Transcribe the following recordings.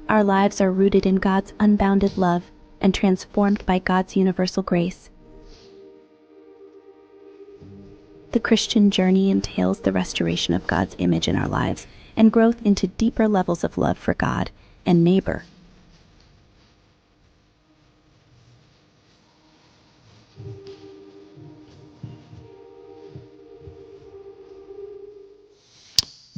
Our lives are rooted in God's unbounded love and transformed by God's universal grace. The Christian journey entails the restoration of God's image in our lives and growth into deeper levels of love for God and neighbor.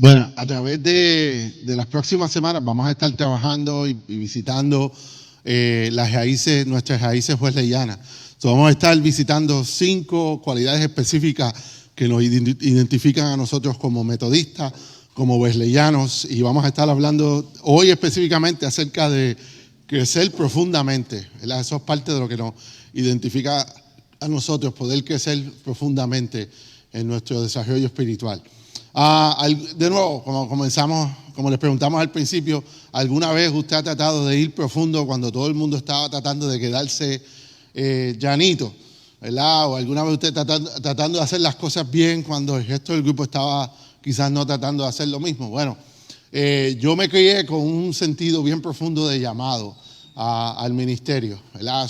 Bueno, a través de las próximas semanas vamos a estar trabajando y visitando nuestras raíces wesleyanas. Vamos a estar visitando 5 cualidades específicas que nos identifican a nosotros como metodistas, como wesleyanos, y vamos a estar hablando hoy específicamente acerca de crecer profundamente, ¿verdad? Eso es parte de lo que nos identifica a nosotros, poder crecer profundamente en nuestro desarrollo espiritual. De nuevo, como les preguntamos al principio, ¿alguna vez usted ha tratado de ir profundo cuando todo el mundo estaba tratando de quedarse llanito? ¿Verdad? O alguna vez usted tratando de hacer las cosas bien cuando el resto del grupo estaba quizás no tratando de hacer lo mismo. Bueno, yo me crié con un sentido bien profundo de llamado al ministerio, ¿verdad?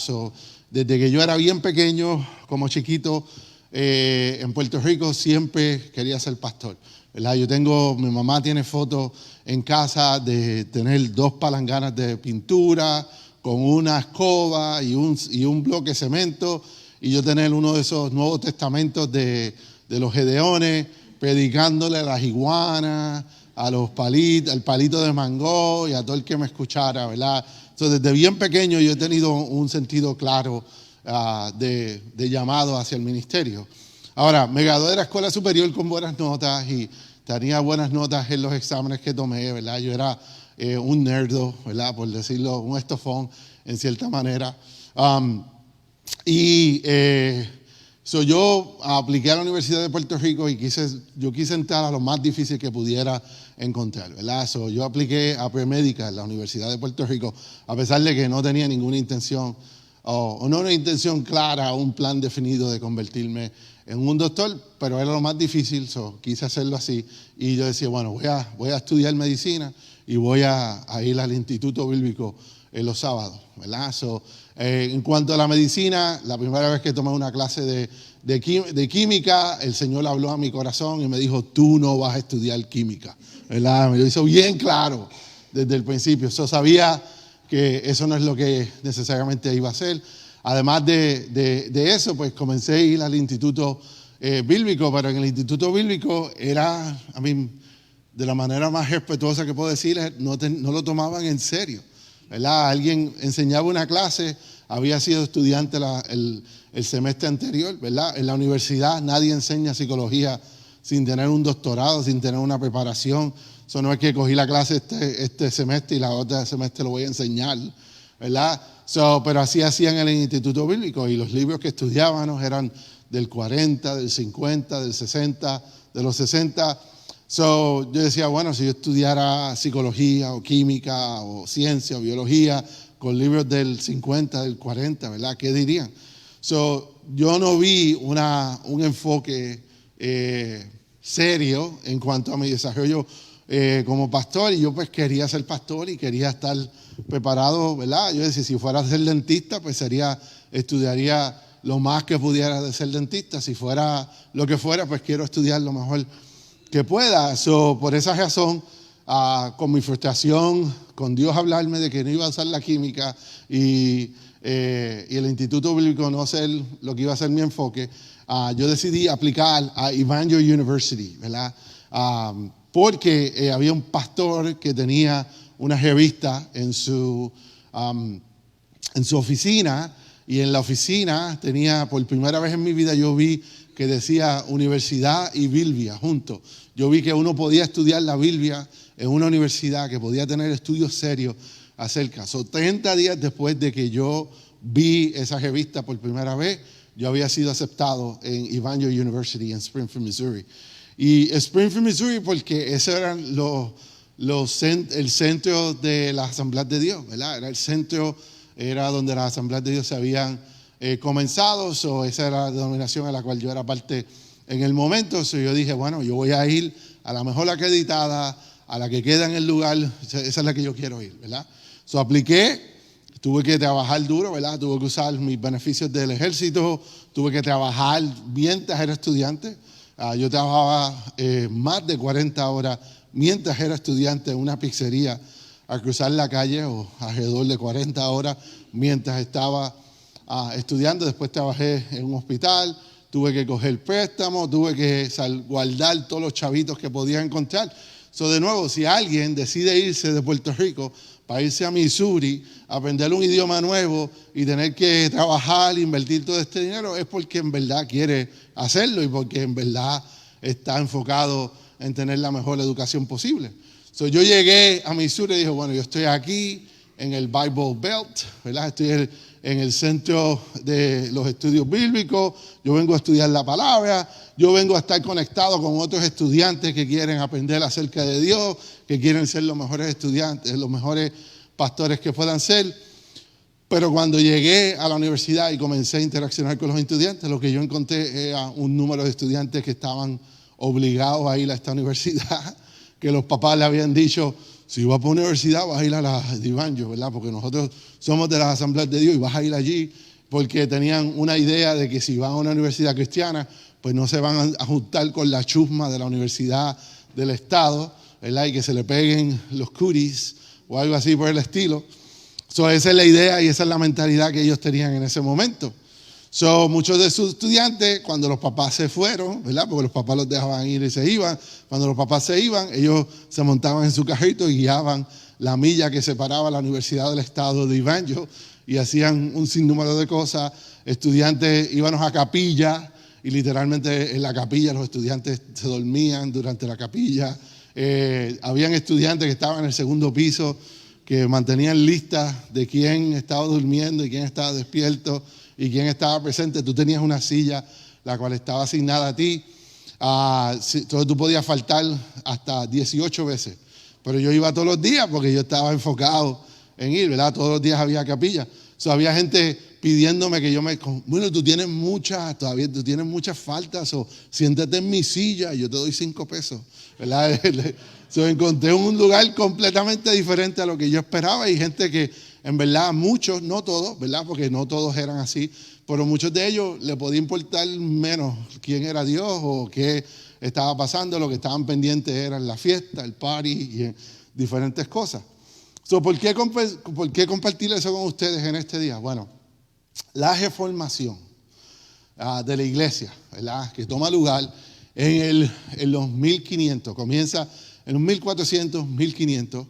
Desde que yo era bien pequeño, como chiquito, en Puerto Rico siempre quería ser pastor, ¿verdad? Mi mamá tiene fotos en casa de tener 2 palanganas de pintura con una escoba y un bloque de cemento, y yo tener uno de esos Nuevos Testamentos de los Gedeones, predicándole a las iguanas, al palito de mango y a todo el que me escuchara, ¿verdad? Entonces, desde bien pequeño yo he tenido un sentido claro de llamado hacia el ministerio. Ahora, me gradué de la escuela superior con buenas notas y tenía buenas notas en los exámenes que tomé, ¿verdad? Yo era un nerdo, ¿verdad? Por decirlo, un estofón en cierta manera. Yo apliqué a la Universidad de Puerto Rico y yo quise entrar a lo más difícil que pudiera encontrar, ¿verdad? Yo apliqué a Premédica en la Universidad de Puerto Rico, a pesar de que no tenía ninguna intención, o no una intención clara, un plan definido de convertirme en un doctor, pero era lo más difícil, quise hacerlo así. Y yo decía, bueno, voy a estudiar medicina y voy a ir al Instituto Bíblico en los sábados, ¿verdad? En cuanto a la medicina, la primera vez que tomé una clase de química, el Señor habló a mi corazón y me dijo, tú no vas a estudiar química, ¿verdad? Me lo hizo bien claro desde el principio. Sabía que eso no es lo que necesariamente iba a hacer. Además de eso, pues comencé a ir al Instituto Bíblico, pero en el Instituto Bíblico era, de la manera más respetuosa que puedo decir, no lo tomaban en serio, ¿verdad? Alguien enseñaba una clase, había sido estudiante el semestre anterior, ¿verdad? En la universidad nadie enseña psicología sin tener un doctorado, sin tener una preparación. Eso no es que cogí la clase este semestre y la otra semestre lo voy a enseñar, ¿verdad? Pero así hacían en el Instituto Bíblico, y los libros que estudiábamos eran del 40, del 50, del 60, de los 60. Yo decía, bueno, si yo estudiara psicología o química o ciencia o biología con libros del 50, del 40, ¿verdad? ¿Qué dirían? Yo no vi un enfoque serio en cuanto a mi desarrollo como pastor, y yo pues quería ser pastor y quería estar preparado, ¿verdad? Yo decía, si fuera a ser dentista, pues estudiaría lo más que pudiera de ser dentista. Si fuera lo que fuera, pues quiero estudiar lo mejor que pueda. Por esa razón, con mi frustración, con Dios hablarme de que no iba a usar la química y el Instituto Bíblico no ser lo que iba a ser mi enfoque, yo decidí aplicar a Evangel University, ¿verdad? Porque había un pastor que tenía una revista en su oficina, y en la oficina tenía, por primera vez en mi vida, yo vi que decía Universidad y Biblia juntos. Yo vi que uno podía estudiar la Biblia en una universidad, que podía tener estudios serios acerca. 30 días después de que yo vi esa revista por primera vez, yo había sido aceptado en Evangel University en Springfield, Missouri. Y Springfield, Missouri, porque ese era el centro de las Asambleas de Dios, ¿verdad? Era donde las Asambleas de Dios se habían comenzado, esa era la denominación a la cual yo era parte en el momento. Yo dije, bueno, yo voy a ir a la mejor acreditada, a la que queda en el lugar, esa es la que yo quiero ir, ¿verdad? So, apliqué, tuve que trabajar duro, ¿verdad? Tuve que usar mis beneficios del ejército, tuve que trabajar mientras era estudiante. Yo trabajaba más de 40 horas mientras era estudiante en una pizzería a cruzar la calle, o alrededor de 40 horas mientras estaba estudiando. Después trabajé en un hospital, tuve que coger préstamos, tuve que guardar todos los chavitos que podía encontrar. So, de nuevo, si alguien decide irse de Puerto Rico para irse a Missouri, aprender un idioma nuevo y tener que trabajar, invertir todo este dinero, es porque en verdad quiere hacerlo y porque en verdad está enfocado en tener la mejor educación posible. So, yo llegué a Missouri y dije, bueno, yo estoy aquí en el Bible Belt, ¿verdad? Estoy en el centro de los estudios bíblicos, yo vengo a estudiar la palabra, yo vengo a estar conectado con otros estudiantes que quieren aprender acerca de Dios, que quieren ser los mejores estudiantes, los mejores pastores que puedan ser. Pero cuando llegué a la universidad y comencé a interaccionar con los estudiantes, lo que yo encontré era un número de estudiantes que estaban obligados a ir a esta universidad, que los papás le habían dicho, si vas para la universidad vas a ir a la de Evangel, ¿verdad? Porque nosotros somos de las Asambleas de Dios y vas a ir allí, porque tenían una idea de que si van a una universidad cristiana, pues no se van a juntar con la chusma de la universidad del Estado, ¿verdad? Y que se le peguen los curis o algo así por el estilo. So, esa es la idea y esa es la mentalidad que ellos tenían en ese momento. So, muchos de sus estudiantes, cuando los papás se fueron, ¿verdad? Porque los papás los dejaban ir y se iban. Cuando los papás se iban, ellos se montaban en su carrito y guiaban la milla que separaba la Universidad del Estado de Evangel y hacían un sinnúmero de cosas. Estudiantes íbamos a capilla y literalmente en la capilla los estudiantes se dormían durante la capilla. Habían estudiantes que estaban en el segundo piso que mantenían listas de quién estaba durmiendo y quién estaba despierto y quién estaba presente. Tú tenías una silla la cual estaba asignada a ti. Entonces tú podías faltar hasta 18 veces. Pero yo iba todos los días porque yo estaba enfocado en ir, ¿verdad? Todos los días había capilla. Había gente pidiéndome que bueno, tú tienes muchas faltas, o siéntate en mi silla y yo te doy 5 pesos, ¿verdad? Encontré un lugar completamente diferente a lo que yo esperaba y gente que en verdad muchos, no todos, ¿verdad? Porque no todos eran así, pero muchos de ellos le podía importar menos quién era Dios o qué estaba pasando. Lo que estaban pendientes eran la fiesta, el party y diferentes cosas. ¿Por qué compartir eso con ustedes en este día? Bueno, la reformación de la iglesia, ¿verdad? Que toma lugar en los 1500, comienza en los 1400, 1500,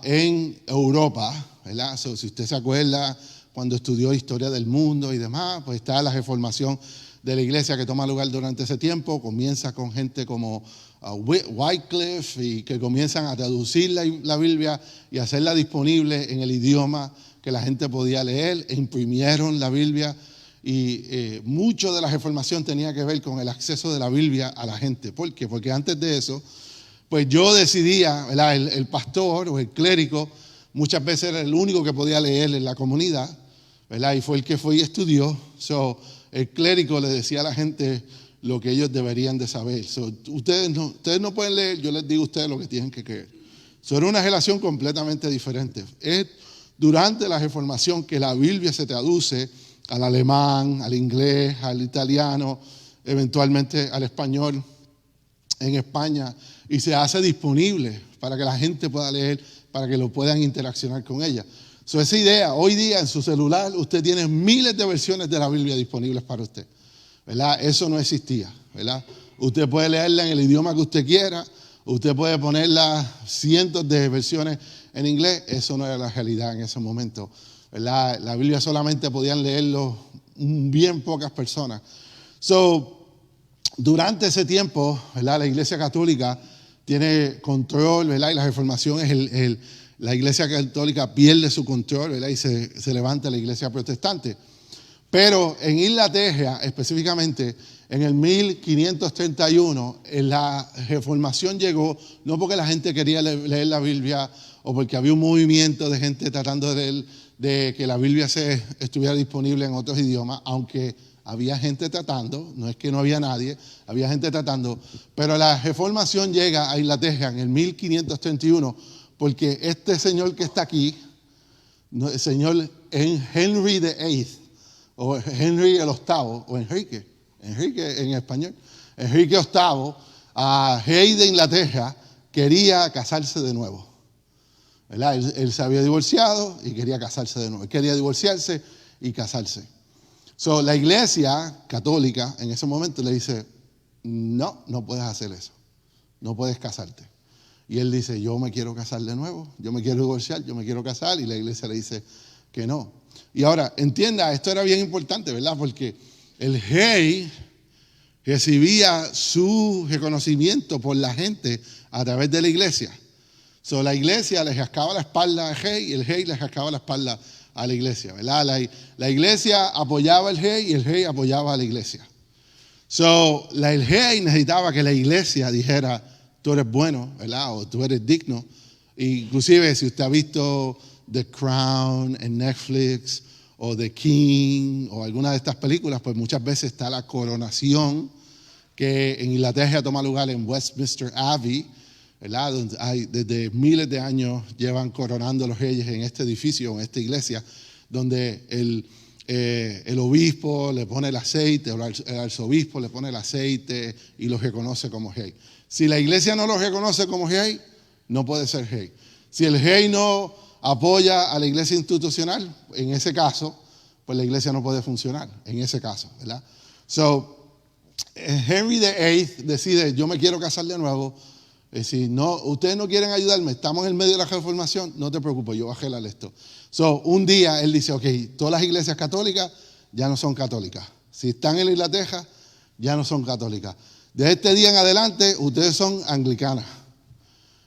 en Europa, ¿verdad? Si usted se acuerda, cuando estudió historia del mundo y demás, pues está la reformación de la iglesia que toma lugar durante ese tiempo. Comienza con gente como Wycliffe y que comienzan a traducir la Biblia y hacerla disponible en el idioma que la gente podía leer, e imprimieron la Biblia y mucho de la reformación tenía que ver con el acceso de la Biblia a la gente. ¿Por qué? Porque antes de eso, pues yo decidía, ¿verdad? El pastor o el clérigo muchas veces era el único que podía leer en la comunidad, ¿verdad? Y fue el que fue y estudió. El clérigo le decía a la gente lo que ellos deberían de saber. Ustedes no pueden leer, yo les digo a ustedes lo que tienen que creer. Era una relación completamente diferente. Es durante la reformación que la Biblia se traduce al alemán, al inglés, al italiano, eventualmente al español en España, y se hace disponible para que la gente pueda leer, para que lo puedan interaccionar con ella. Esa idea, hoy día en su celular usted tiene miles de versiones de la Biblia disponibles para usted, ¿verdad? Eso no existía, ¿verdad? Usted puede leerla en el idioma que usted quiera, usted puede ponerla cientos de versiones en inglés. Eso no era la realidad en ese momento, ¿verdad? La Biblia solamente podían leerlo bien pocas personas. Durante ese tiempo, ¿verdad? La Iglesia Católica tiene control, ¿verdad? Y la reformación es la Iglesia Católica pierde su control, ¿verdad? Y se levanta la Iglesia Protestante. Pero en Inglaterra, específicamente, en el 1531, la reformación llegó no porque la gente quería leer la Biblia o porque había un movimiento de gente tratando de que la Biblia estuviera disponible en otros idiomas, aunque había gente tratando, no es que no había nadie, había gente tratando, pero la reformación llega a Inglaterra en el 1531 porque este señor que está aquí, No, el señor Henry VIII, o Henry el octavo, o Enrique en español, Enrique VIII, rey de Inglaterra, quería casarse de nuevo. ¿Verdad? Él se había divorciado y quería casarse de nuevo. Él quería divorciarse y casarse. So, la iglesia católica en ese momento le dice, no puedes hacer eso. No puedes casarte. Y él dice, yo me quiero casar de nuevo, yo me quiero divorciar, yo me quiero casar. Y la iglesia le dice que no. Y ahora, entienda, esto era bien importante, ¿verdad? Porque el rey recibía su reconocimiento por la gente a través de la iglesia. So, la iglesia le rascaba la espalda al rey y el rey le rascaba la espalda a la iglesia, ¿verdad? La iglesia apoyaba al rey y el rey apoyaba a la iglesia. So, el rey necesitaba que la iglesia dijera, tú eres bueno, ¿verdad? O tú eres digno. Inclusive, si usted ha visto The Crown en Netflix, o The King, o alguna de estas películas, pues muchas veces está la coronación que en Inglaterra toma lugar en Westminster Abbey, ¿verdad? Donde desde miles de años llevan coronando a los reyes en este edificio, en esta iglesia, donde el obispo le pone el aceite, o el arzobispo le pone el aceite y lo reconoce como rey. Si la iglesia no lo reconoce como rey, no puede ser rey. Si el rey no apoya a la iglesia institucional, en ese caso, pues la iglesia no puede funcionar, en ese caso, ¿verdad? So, Henry VIII decide, yo me quiero casar de nuevo. Si no, ustedes no quieren ayudarme, estamos en medio de la reformación, no te preocupes, yo voy a arreglar esto. So, un día él dice, ok, todas las iglesias católicas ya no son católicas. Si están en Inglaterra, ya no son católicas. De este día en adelante, ustedes son anglicanas.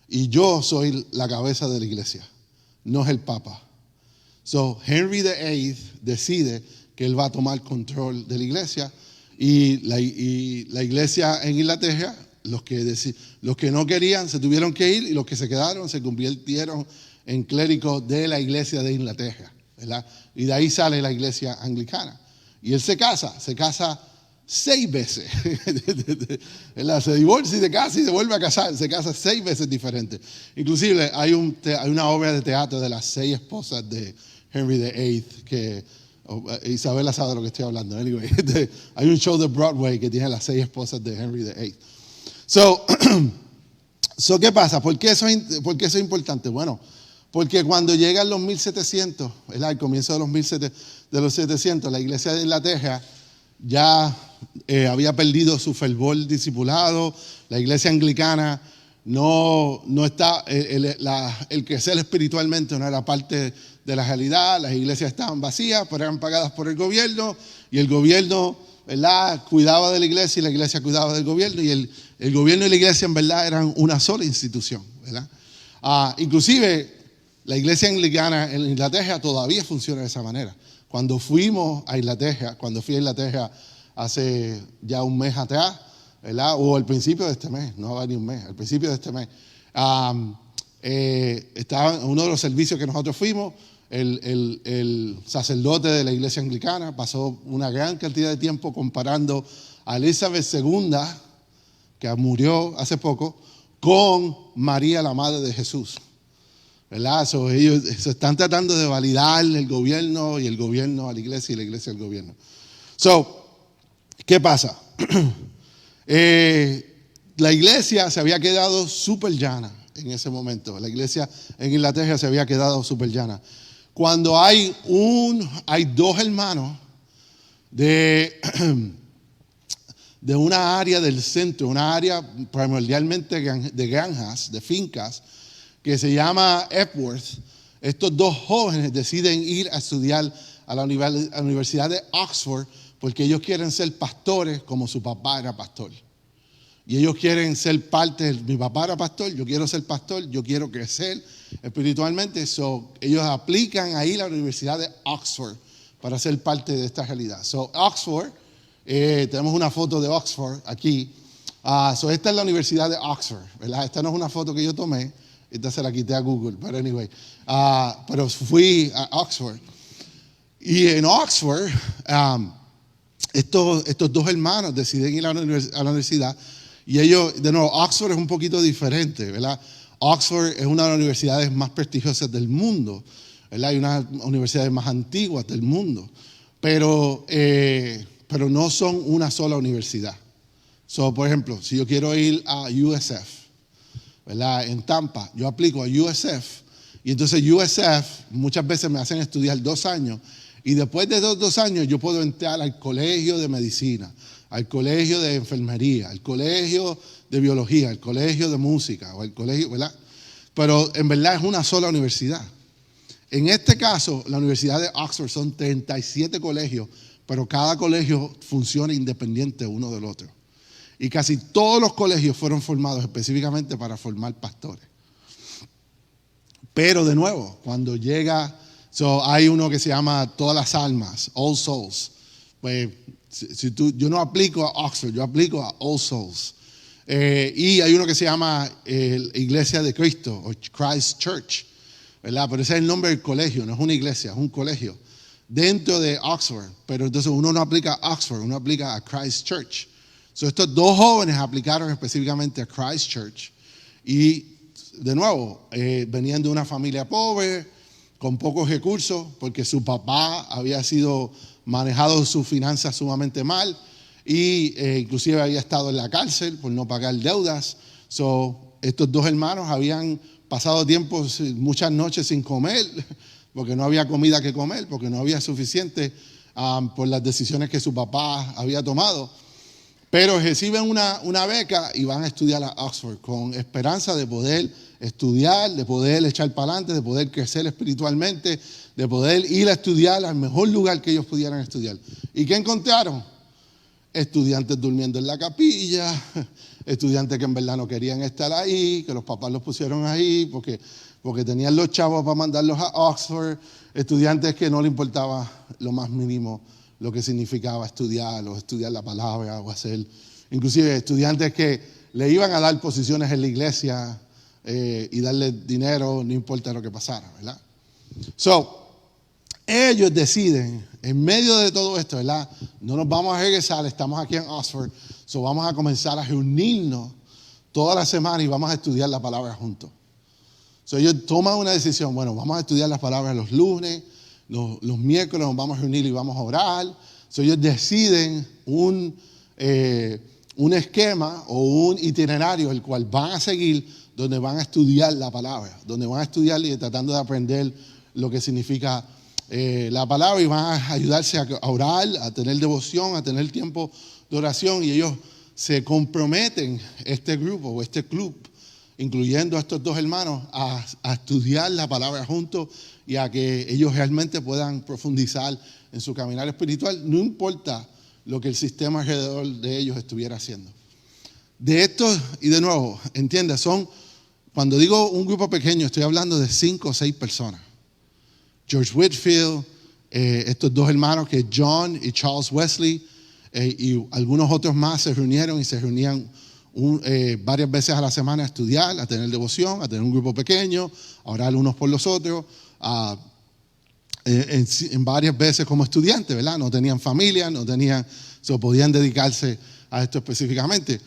Y yo soy la cabeza de la iglesia, no es el Papa. So, Henry VIII decide que él va a tomar control de la iglesia. Y la iglesia en Inglaterra, los que no querían se tuvieron que ir y los que se quedaron se convirtieron en clérigos de la iglesia de Inglaterra, ¿verdad? Y de ahí sale la iglesia anglicana. Y él se casa 6 veces. Se divorcia y se casa y se vuelve a casar. Se casa 6 veces diferentes. Inclusive hay una obra de teatro de las 6 esposas de Henry VIII que Isabela sabe de lo que estoy hablando. Anyway, hay un show de Broadway que tiene las 6 esposas de Henry VIII. So, ¿qué pasa? ¿Por qué eso es importante? Bueno, porque cuando llegan los 1700, ¿verdad? Al comienzo de los 700, la iglesia de Inglaterra ya había perdido su fervor discipulado. La iglesia anglicana no está, el crecer espiritualmente no era parte de la realidad. Las iglesias estaban vacías, pero eran pagadas por el gobierno, y el gobierno, ¿verdad?, cuidaba de la iglesia y la iglesia cuidaba del gobierno, y el gobierno y la iglesia en verdad eran una sola institución, ¿verdad? Inclusive la iglesia anglicana en Inglaterra todavía funciona de esa manera. Cuando fui a Inglaterra hace ya un mes atrás, ¿verdad? O al principio de este mes, no va ni un mes, al principio de este mes, estaba en uno de los servicios que nosotros fuimos. El sacerdote de la iglesia anglicana pasó una gran cantidad de tiempo comparando a Elizabeth II, que murió hace poco, con María, la madre de Jesús, ¿verdad? Ellos se están tratando de validar el gobierno y el gobierno a la iglesia y la iglesia al gobierno. ¿Qué pasa? La iglesia se había quedado súper llana en ese momento. La iglesia en Inglaterra se había quedado súper llana. Cuando hay 2 hermanos de una área del centro, una área primordialmente de granjas, de fincas, que se llama Epworth. Estos 2 jóvenes deciden ir a estudiar a la Universidad de Oxford porque ellos quieren ser pastores como su papá era pastor. Y ellos quieren ser parte mi papá era pastor, yo quiero ser pastor, yo quiero crecer espiritualmente. Ellos aplican ahí a la Universidad de Oxford para ser parte de esta realidad. Oxford, tenemos una foto de Oxford aquí. Esta es la Universidad de Oxford, ¿verdad? Esta no es una foto que yo tomé, esta se la quité a Google, pero anyway. Pero fui a Oxford. Y en Oxford, estos 2 hermanos deciden ir a la universidad. Y ellos, de nuevo, Oxford es un poquito diferente, ¿verdad? Oxford es una de las universidades más prestigiosas del mundo. ¿verdad? Hay unas universidades más antiguas del mundo, pero no son una sola universidad. So, por ejemplo, si yo quiero ir a USF, ¿verdad? En Tampa, yo aplico a USF y entonces USF muchas veces me hacen estudiar 2 años y después de esos 2 años yo puedo entrar al colegio de medicina, al colegio de enfermería, al colegio de biología, al colegio de música o al colegio, ¿verdad? Pero en verdad es una sola universidad. En este caso, la Universidad de Oxford son 37 colegios, pero cada colegio funciona independiente uno del otro. Y casi todos los colegios fueron formados específicamente para formar pastores. Pero de nuevo, cuando llega, hay uno que se llama Todas las Almas, All Souls. Pues yo no aplico a Oxford, yo aplico a All Souls. Y hay uno que se llama Iglesia de Cristo, o Christ Church, ¿verdad? Pero ese es el nombre del colegio, no es una iglesia, es un colegio dentro de Oxford. Pero entonces uno no aplica a Oxford, uno aplica a Christ Church. Estos 2 jóvenes aplicaron específicamente a Christ Church y de nuevo venían de una familia pobre, con pocos recursos, porque su papá había sido manejado sus finanzas sumamente mal y inclusive había estado en la cárcel por no pagar deudas. Estos 2 hermanos habían pasado tiempos, muchas noches sin comer, porque no había comida que comer, porque no había suficiente por las decisiones que su papá había tomado. Pero reciben una beca y van a estudiar a Oxford con esperanza de poder estudiar, de poder echar para adelante, de poder crecer espiritualmente, de poder ir a estudiar al mejor lugar que ellos pudieran estudiar. ¿Y qué encontraron? Estudiantes durmiendo en la capilla, estudiantes que en verdad no querían estar ahí, que los papás los pusieron ahí porque tenían los chavos para mandarlos a Oxford, estudiantes que no les importaba lo más mínimo lo que significaba estudiar o estudiar la palabra o hacer, inclusive estudiantes que le iban a dar posiciones en la iglesia y darle dinero, no importa lo que pasara, ¿verdad? Ellos deciden, en medio de todo esto, ¿verdad? No nos vamos a regresar, estamos aquí en Oxford, vamos a comenzar a reunirnos toda la semana y vamos a estudiar la palabra juntos. Ellos toman una decisión, bueno, vamos a estudiar las palabras los lunes, los miércoles nos vamos a reunir y vamos a orar. Ellos deciden un esquema o un itinerario el cual van a seguir, donde van a estudiar la palabra, donde van a estudiar y tratando de aprender lo que significa la palabra y van a ayudarse a orar, a tener devoción, a tener tiempo de oración y ellos se comprometen, este grupo o este club, incluyendo a estos 2 hermanos, a estudiar la palabra juntos y a que ellos realmente puedan profundizar en su caminar espiritual, no importa lo que el sistema alrededor de ellos estuviera haciendo. De esto, y de nuevo, entienda, cuando digo un grupo pequeño, estoy hablando de 5 o 6 personas. George Whitefield, estos 2 hermanos que John y Charles Wesley y algunos otros más se reunieron y se reunían varias veces a la semana a estudiar, a tener devoción, a tener un grupo pequeño, a orar unos por los otros, en varias veces como estudiantes, ¿verdad? No tenían familia, podían dedicarse a esto específicamente.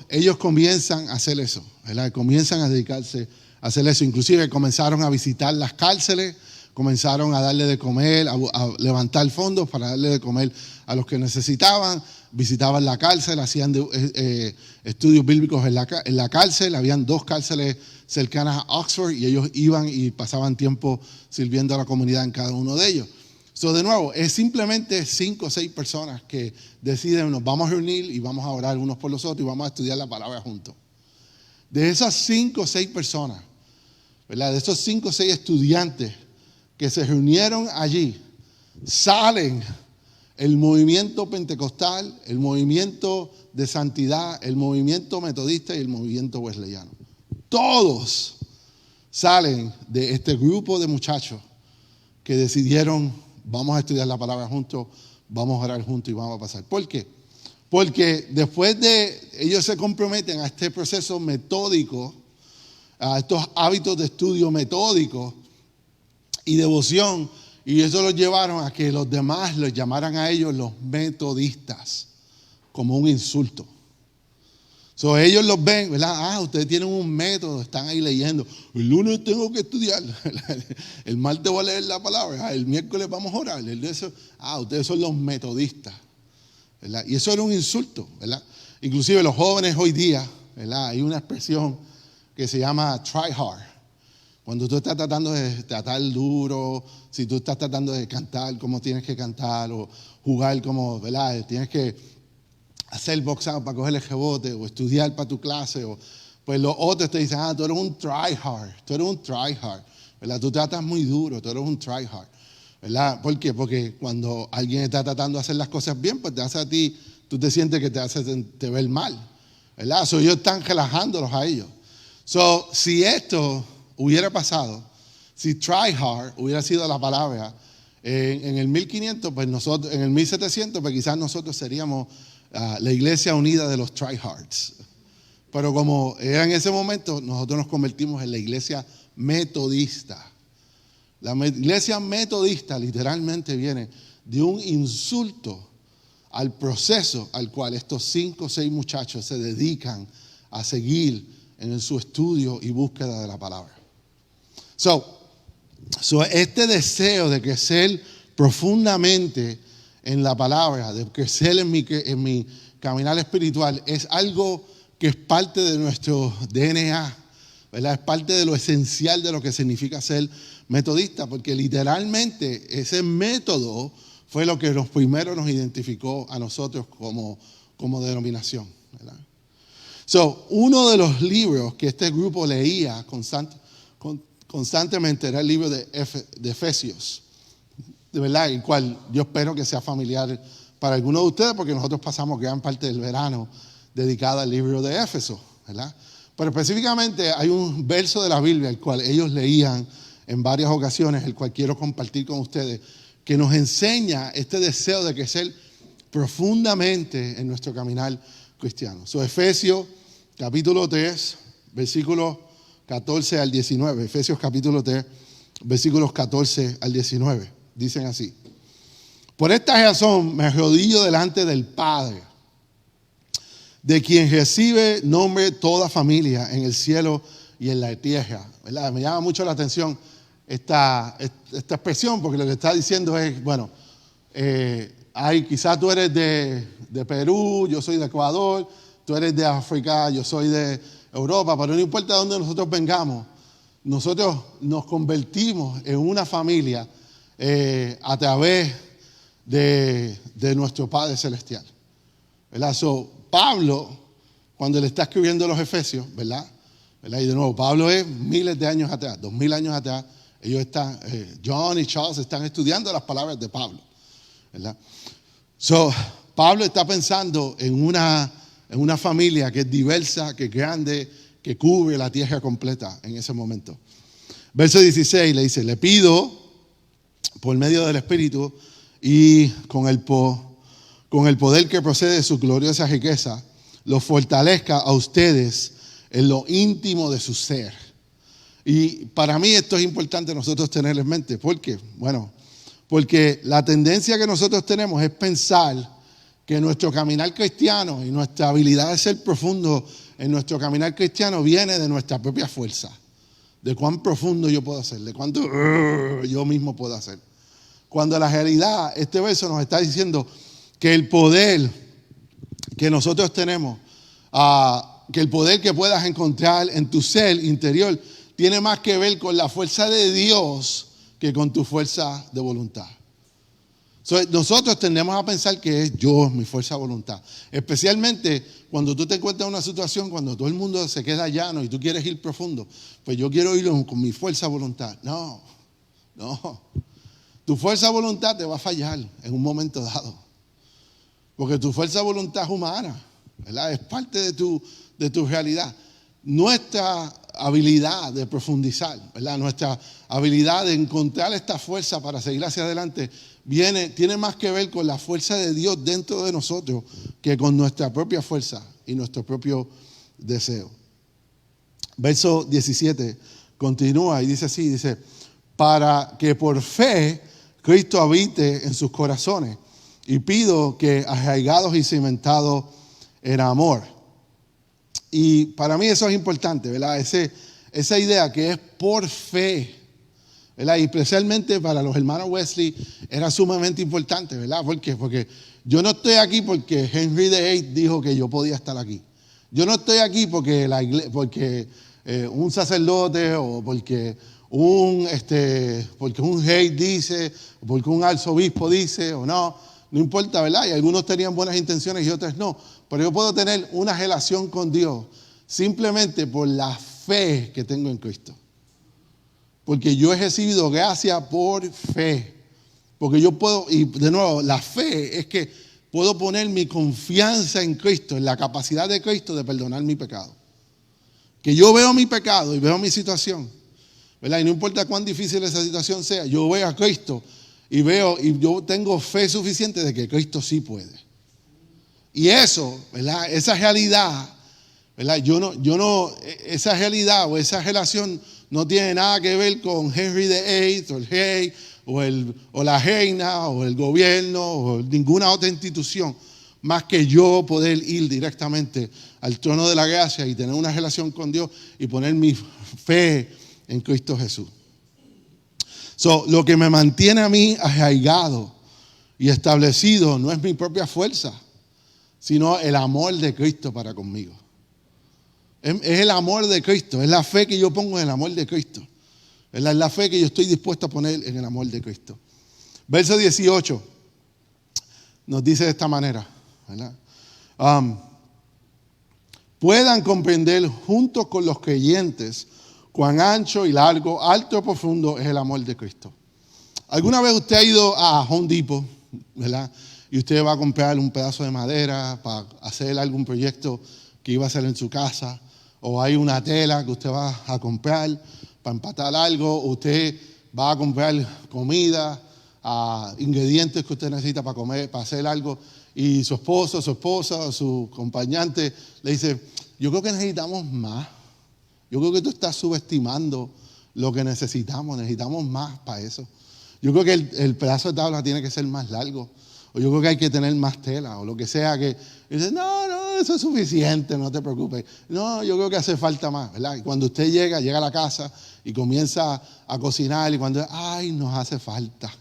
Ellos comienzan a hacer eso, ¿verdad? Comienzan a dedicarse a hacer eso. Inclusive comenzaron a visitar las cárceles, comenzaron a darle de comer, a levantar fondos para darle de comer a los que necesitaban. Visitaban la cárcel, hacían estudios bíblicos en la cárcel. Habían 2 cárceles cercanas a Oxford y ellos iban y pasaban tiempo sirviendo a la comunidad en cada uno de ellos. De nuevo, es simplemente 5 o 6 personas que deciden, nos vamos a reunir y vamos a orar unos por los otros y vamos a estudiar la palabra juntos. De esas 5 o 6 personas, ¿verdad? De esos 5 o 6 estudiantes que se reunieron allí, salen el movimiento pentecostal, el movimiento de santidad, el movimiento metodista y el movimiento wesleyano. Todos salen de este grupo de muchachos que decidieron, vamos a estudiar la palabra juntos, vamos a orar juntos y vamos a pasar. ¿Por qué? Porque después de ellos se comprometen a este proceso metódico, a estos hábitos de estudio metódicos y devoción, y eso los llevaron a que los demás los llamaran a ellos los metodistas, como un insulto. So, ellos los ven, ¿verdad? Ustedes tienen un método, están ahí leyendo. El lunes tengo que estudiar, el martes voy a leer la palabra, el miércoles vamos a orar. Ustedes son los metodistas, ¿verdad? Y eso era un insulto, ¿verdad? Inclusive los jóvenes hoy día, ¿verdad? Hay una expresión que se llama try hard. Cuando tú estás tratando de tratar duro, si tú estás tratando de cantar como tienes que cantar, o jugar como, ¿verdad? Tienes que hacer boxeo para coger el rebote, o estudiar para tu clase, pues los otros te dicen, tú eres un try hard, ¿verdad? Tú tratas muy duro, tú eres un try hard, ¿verdad? ¿Por qué? Porque cuando alguien está tratando de hacer las cosas bien, pues te hace a ti, tú te sientes que te ver mal, ¿verdad? So, ellos están relajándolos a ellos. So, si esto hubiera pasado, si try hard hubiera sido la palabra, en el 1500, pues nosotros, en el 1700, pues quizás nosotros seríamos la iglesia unida de los tryhards. Pero como era en ese momento, nosotros nos convertimos en la iglesia metodista. La iglesia metodista literalmente viene de un insulto al proceso al cual estos 5 o 6 muchachos se dedican a seguir en su estudio y búsqueda de la palabra. So este deseo de crecer profundamente en la palabra, de crecer en mi caminar espiritual, es algo que es parte de nuestro DNA, ¿verdad? Es parte de lo esencial de lo que significa ser metodista, porque literalmente ese método fue lo que primero nos identificó a nosotros como denominación, ¿verdad? So, uno de los libros que este grupo leía constantemente era el libro de Efesios, de verdad, el cual yo espero que sea familiar para algunos de ustedes, porque nosotros pasamos gran parte del verano dedicada al libro de Éfeso, ¿verdad? Pero específicamente hay un verso de la Biblia, el cual ellos leían en varias ocasiones, el cual quiero compartir con ustedes, que nos enseña este deseo de crecer profundamente en nuestro caminar cristiano. So, Efesios capítulo 3, versículos 14 al 19. Efesios capítulo 3, versículos 14 al 19. Dicen así: por esta razón me arrodillo delante del Padre, de quien recibe nombre toda familia en el cielo y en la tierra. ¿Verdad? Me llama mucho la atención esta expresión, porque lo que está diciendo es, quizás tú eres de Perú, yo soy de Ecuador, tú eres de África, yo soy de Europa, pero no importa dónde nosotros vengamos, nosotros nos convertimos en una familia a través de nuestro Padre Celestial, ¿verdad? So, Pablo, cuando le está escribiendo a los Efesios, ¿verdad? Y de nuevo, Pablo es miles de años atrás, 2000 años atrás, ellos están, John y Charles están estudiando las palabras de Pablo, ¿verdad? So, Pablo está pensando en una familia que es diversa, que es grande, que cubre la tierra completa en ese momento. Verso 16 le dice: le pido por medio del Espíritu y con el poder que procede de su gloriosa riqueza, los fortalezca a ustedes en lo íntimo de su ser. Y para mí esto es importante nosotros tener en mente. ¿Por qué? Bueno, porque la tendencia que nosotros tenemos es pensar que nuestro caminar cristiano y nuestra habilidad de ser profundo en nuestro caminar cristiano viene de nuestra propia fuerza, de cuán profundo yo puedo hacer, de cuánto yo mismo puedo hacer. Cuando la realidad, este verso nos está diciendo que el poder que nosotros tenemos, que el poder que puedas encontrar en tu ser interior, tiene más que ver con la fuerza de Dios que con tu fuerza de voluntad. So, nosotros tendemos a pensar que es yo, mi fuerza de voluntad. Especialmente cuando tú te encuentras en una situación, cuando todo el mundo se queda llano y tú quieres ir profundo, pues yo quiero ir con mi fuerza de voluntad. No. Tu fuerza de voluntad te va a fallar en un momento dado. Porque tu fuerza de voluntad es humana, ¿verdad? Es parte de tu realidad. Nuestra habilidad de profundizar, ¿verdad? Nuestra habilidad de encontrar esta fuerza para seguir hacia adelante tiene más que ver con la fuerza de Dios dentro de nosotros que con nuestra propia fuerza y nuestro propio deseo. Verso 17 continúa y dice así, dice: para que por fe Cristo habite en sus corazones, y pido que arraigados y cimentados en amor, Y para mí eso es importante, ¿verdad? Esa idea que es por fe, ¿verdad? Y especialmente para los hermanos Wesley era sumamente importante, ¿verdad? ¿Por qué? Porque yo no estoy aquí porque Henry VIII dijo que yo podía estar aquí. Yo no estoy aquí porque un sacerdote o porque un rey dice, o porque un arzobispo dice o no importa, ¿verdad? Y algunos tenían buenas intenciones y otros no. Pero yo puedo tener una relación con Dios simplemente por la fe que tengo en Cristo. Porque yo he recibido gracia por fe. Porque yo puedo, y de nuevo, la fe es que puedo poner mi confianza en Cristo, en la capacidad de Cristo de perdonar mi pecado. Que yo veo mi pecado y veo mi situación, ¿verdad? Y no importa cuán difícil esa situación sea, yo veo a Cristo y yo tengo fe suficiente de que Cristo sí puede. Y eso, ¿verdad? Esa realidad, ¿verdad? Esa realidad o esa relación no tiene nada que ver con Henry VIII o el rey o la reina o el gobierno o ninguna otra institución, más que yo poder ir directamente al trono de la gracia y tener una relación con Dios y poner mi fe en Cristo Jesús. Lo que me mantiene a mí arraigado y establecido no es mi propia fuerza, sino el amor de Cristo para conmigo. Es el amor de Cristo, es la fe que yo pongo en el amor de Cristo. Es la fe que yo estoy dispuesto a poner en el amor de Cristo. Verso 18 nos dice de esta manera, ¿verdad? Puedan comprender junto con los creyentes cuán ancho y largo, alto y profundo es el amor de Cristo. ¿Alguna vez usted ha ido a Home Depot, ¿verdad? Y usted va a comprar un pedazo de madera para hacer algún proyecto que iba a hacer en su casa? O hay una tela que usted va a comprar para empatar algo, usted va a comprar comida, ingredientes que usted necesita para comer, para hacer algo, y su esposo, su esposa, su acompañante le dice, yo creo que necesitamos más. Yo creo que tú estás subestimando lo que necesitamos más para eso. Yo creo que el pedazo de tabla tiene que ser más largo, o yo creo que hay que tener más tela, o lo que sea que... Y dice, no, eso es suficiente, no te preocupes. No, yo creo que hace falta más, ¿verdad? Y cuando usted llega a la casa y comienza a cocinar y cuando, nos hace falta.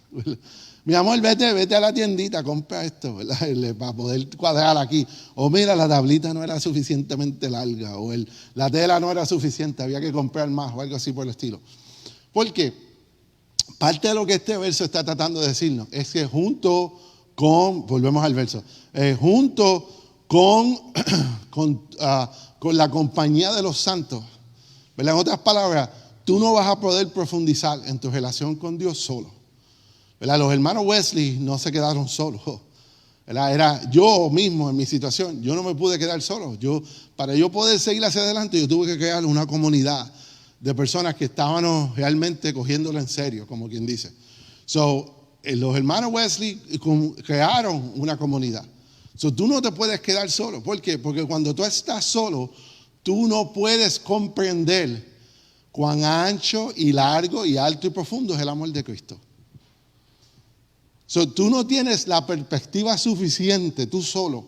Mi amor, vete a la tiendita, compra esto, ¿verdad? Para poder cuadrar aquí. O mira, la tablita no era suficientemente larga, o la tela no era suficiente, había que comprar más, o algo así por el estilo. ¿Por qué? Parte de lo que este verso está tratando de decirnos es que volvemos al verso, junto con la compañía de los santos, ¿verdad? En otras palabras, tú no vas a poder profundizar en tu relación con Dios solo, ¿verdad? Los hermanos Wesley no se quedaron solos, ¿verdad? Era yo mismo en mi situación, yo no me pude quedar solo. Para yo poder seguir hacia adelante, yo tuve que crear una comunidad de personas que estaban realmente cogiéndolo en serio, como quien dice. Los hermanos Wesley crearon una comunidad. Tú no te puedes quedar solo. ¿Por qué? Porque cuando tú estás solo, tú no puedes comprender cuán ancho y largo y alto y profundo es el amor de Cristo. Tú no tienes la perspectiva suficiente, tú solo,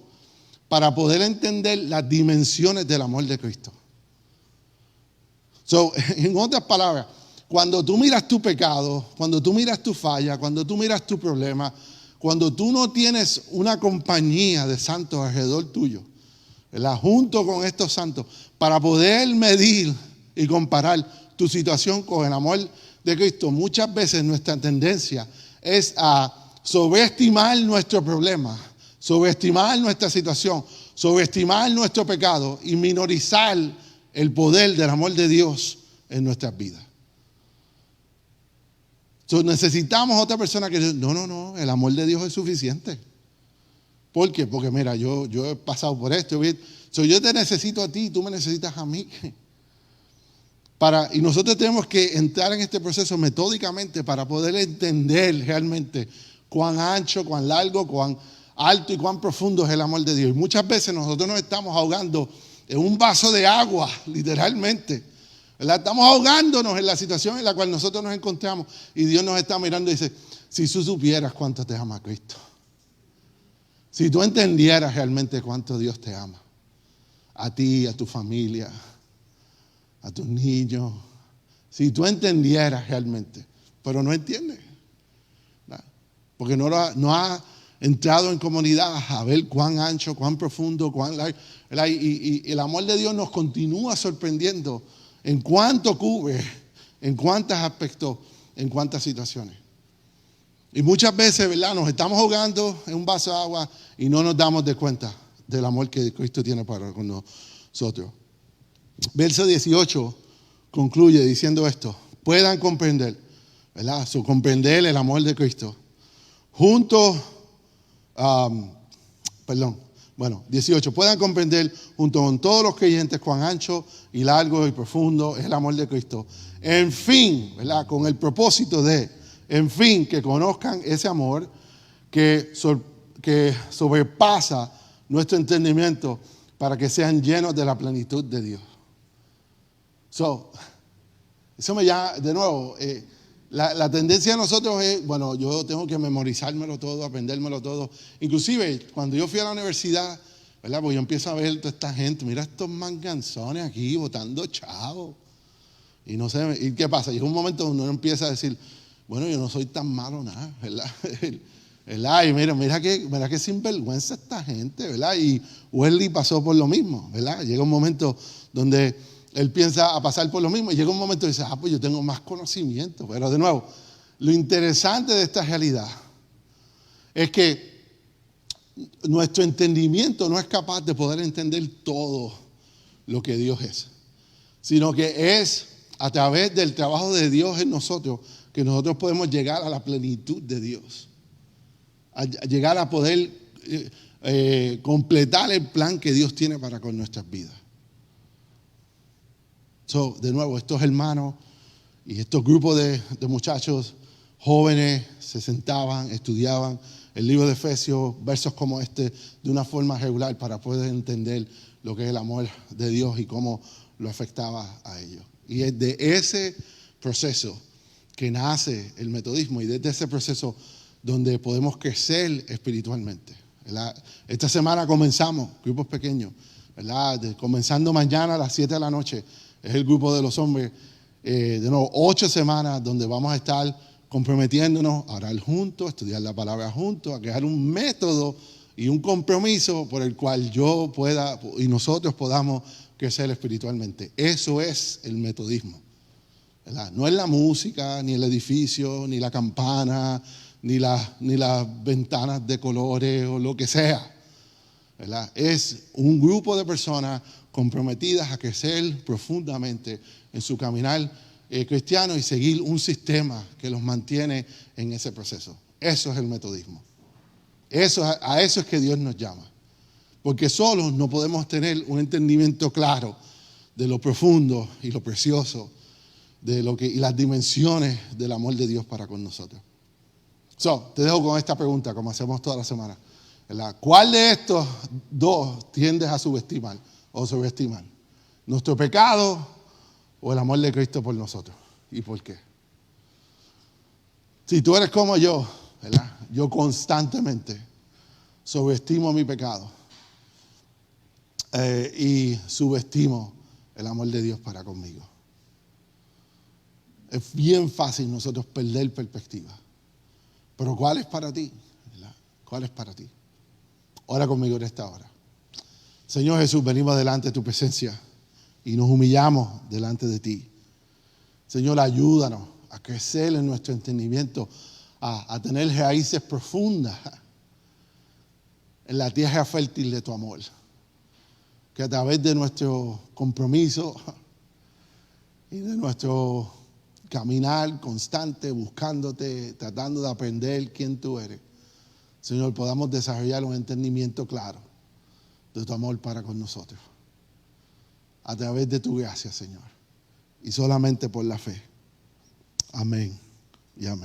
para poder entender las dimensiones del amor de Cristo. En otras palabras, cuando tú miras tu pecado, cuando tú miras tu falla, cuando tú miras tu problema, cuando tú no tienes una compañía de santos alrededor tuyo, ¿verdad? Junto con estos santos, para poder medir y comparar tu situación con el amor de Cristo, muchas veces nuestra tendencia es a sobreestimar nuestro problema, sobreestimar nuestra situación, sobreestimar nuestro pecado y minorizar el poder del amor de Dios en nuestras vidas. Necesitamos otra persona que diga, no, el amor de Dios es suficiente. ¿Por qué? Porque mira, yo he pasado por esto. Yo te necesito a ti, tú me necesitas a mí. Y nosotros tenemos que entrar en este proceso metódicamente para poder entender realmente cuán ancho, cuán largo, cuán alto y cuán profundo es el amor de Dios. Y muchas veces nosotros nos estamos ahogando en un vaso de agua, literalmente. ¿Verdad? Estamos ahogándonos en la situación en la cual nosotros nos encontramos y Dios nos está mirando y dice, si tú supieras cuánto te ama Cristo, si tú entendieras realmente cuánto Dios te ama, a ti, a tu familia, a tus niños. Si tú entendieras realmente, pero no entiendes, ¿verdad? Porque no ha entrado en comunidad a ver cuán ancho, cuán profundo, cuán largo. Y el amor de Dios nos continúa sorprendiendo en cuánto cubre, en cuántos aspectos, en cuántas situaciones. Y muchas veces, ¿verdad? Nos estamos ahogando en un vaso de agua y no nos damos de cuenta del amor que Cristo tiene para con nosotros. Verso 18 concluye diciendo esto: puedan comprender, ¿verdad? Comprender el amor de Cristo. Junto, 18, puedan comprender junto con todos los creyentes cuán ancho y largo y profundo es el amor de Cristo. En fin, ¿verdad? Con el propósito de, en fin, que conozcan ese amor que sobrepasa nuestro entendimiento para que sean llenos de la plenitud de Dios. Eso me llama, de nuevo, la tendencia de nosotros es, bueno, yo tengo que memorizármelo todo, aprendérmelo todo. Inclusive, cuando yo fui a la universidad, ¿verdad? Porque yo empiezo a ver toda esta gente, mira estos manganzones aquí botando chavos. Y no sé, ¿y qué pasa? Llega un momento donde uno empieza a decir, bueno, yo no soy tan malo nada, ¿verdad? ¿Verdad? Y mira que sinvergüenza esta gente, ¿verdad? Y Wesley pasó por lo mismo, ¿verdad? Llega un momento donde él piensa a pasar por lo mismo y llega un momento y dice, pues yo tengo más conocimiento. Pero de nuevo, lo interesante de esta realidad es que nuestro entendimiento no es capaz de poder entender todo lo que Dios es, sino que es a través del trabajo de Dios en nosotros que nosotros podemos llegar a la plenitud de Dios, a llegar a poder completar el plan que Dios tiene para con nuestras vidas. De nuevo, estos hermanos y estos grupos de muchachos jóvenes se sentaban, estudiaban el libro de Efesios, versos como este, de una forma regular para poder entender lo que es el amor de Dios y cómo lo afectaba a ellos. Y es de ese proceso que nace el metodismo y desde ese proceso donde podemos crecer espiritualmente, ¿verdad? Esta semana comenzamos, grupos pequeños, ¿verdad? Comenzando mañana a las 7 de la noche. Es el grupo de los hombres, de nuevo, 8 semanas donde vamos a estar comprometiéndonos a orar juntos, a estudiar la palabra juntos, a crear un método y un compromiso por el cual yo pueda y nosotros podamos crecer espiritualmente. Eso es el metodismo, ¿verdad? No es la música, ni el edificio, ni la campana, ni las ventanas de colores o lo que sea, ¿verdad? Es un grupo de personas comprometidas a crecer profundamente en su caminar cristiano y seguir un sistema que los mantiene en ese proceso. Eso es el metodismo. A eso es que Dios nos llama. Porque solos no podemos tener un entendimiento claro de lo profundo y lo precioso y las dimensiones del amor de Dios para con nosotros. Te dejo con esta pregunta, como hacemos toda la semana, ¿verdad? ¿Cuál de estos dos tiendes a subestimar o sobreestimar? ¿Nuestro pecado o el amor de Cristo por nosotros? ¿Y por qué? Si tú eres como yo, ¿verdad? Yo constantemente sobreestimo mi pecado y subestimo el amor de Dios para conmigo. Es bien fácil nosotros perder perspectiva. Pero ¿cuál es para ti? ¿Verdad? ¿Cuál es para ti? Ora conmigo en esta hora. Señor Jesús, venimos delante de tu presencia y nos humillamos delante de ti. Señor, ayúdanos a crecer en nuestro entendimiento, a tener raíces profundas en la tierra fértil de tu amor. Que a través de nuestro compromiso y de nuestro caminar constante, buscándote, tratando de aprender quién tú eres, Señor, podamos desarrollar un entendimiento claro de tu amor para con nosotros. A través de tu gracia, Señor. Y solamente por la fe. Amén y amén.